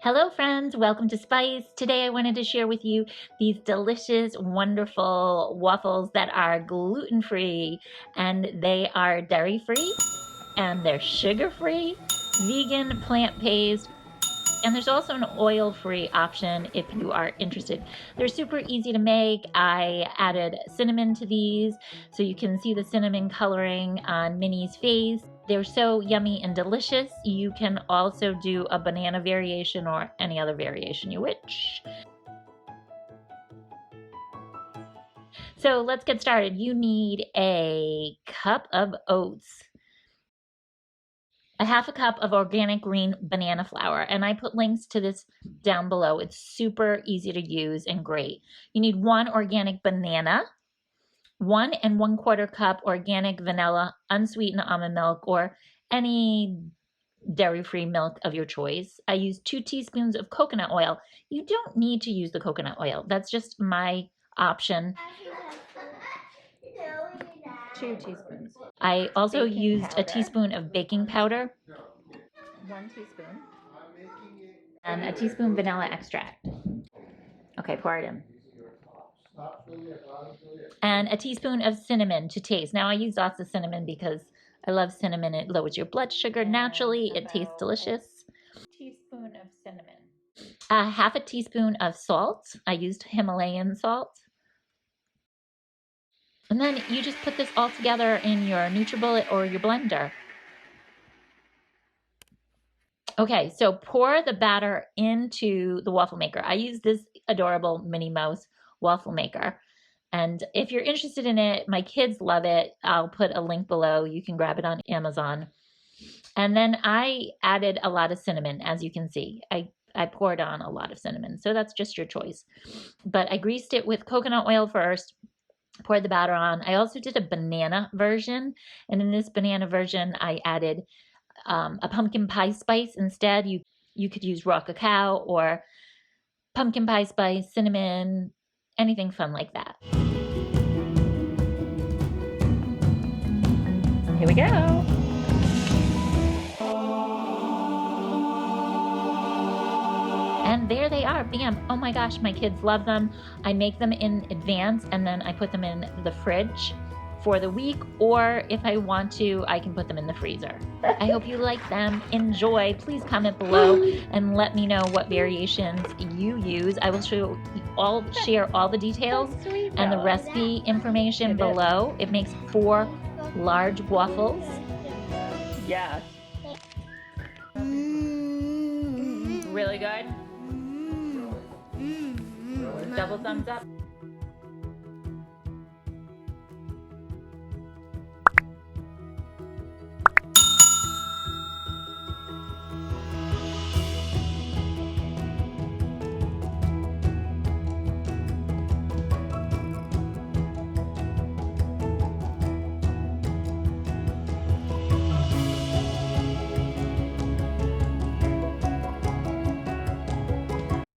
Hello friends, welcome to Spice. Today I wanted to share with you these delicious, wonderful waffles that are gluten-free, and they are dairy-free, and they're sugar-free, vegan, plant-based, and there's also an oil-free option if you are interested. They're super easy to make. I added cinnamon to these so you can see the cinnamon coloring on Minnie's face. They're so yummy and delicious. You can also do a banana variation or any other variation you wish. So let's get started. You need a cup of oats, a half a cup of organic green banana flour, and I put links to this down below. It's super easy to use and great. You need 1 organic banana, 1 1/4 cup organic vanilla, unsweetened almond milk, or any dairy-free milk of your choice. I use 2 teaspoons of coconut oil. You don't need to use the coconut oil. That's just my option. 2 teaspoons. I also used a teaspoon of baking powder, 1 teaspoon, and a teaspoon vanilla extract. Okay, pour it in. And a teaspoon of cinnamon to taste. Now I use lots of cinnamon because I love cinnamon. It lowers your blood sugar naturally. It tastes delicious. Teaspoon of cinnamon. Half a teaspoon of salt. I used Himalayan salt. And then you just put this all together in your NUTRIBULLET or your blender. Okay, so pour the batter into the waffle maker. I use this adorable Minnie Mouse Waffle Maker. And if you're interested in it, my kids love it. I'll put a link below. You can grab it on Amazon. And then I added a lot of cinnamon, as you can see. I poured on a lot of cinnamon, so that's just your choice. But I greased it with coconut oil first, poured the batter on. I also did a banana version, and in this banana version, I added a pumpkin pie spice instead. You could use raw cacao or pumpkin pie spice, cinnamon, anything fun like that. Here we go. And there they are, bam. Oh my gosh, my kids love them. I make them in advance and then I put them in the fridge for the week, or if I want to, I can put them in the freezer. I hope you like them. Enjoy. Please comment below and let me know what variations you use. I will share all the details and the recipe information below. It makes 4 large waffles. Yeah. Really good. Double thumbs up.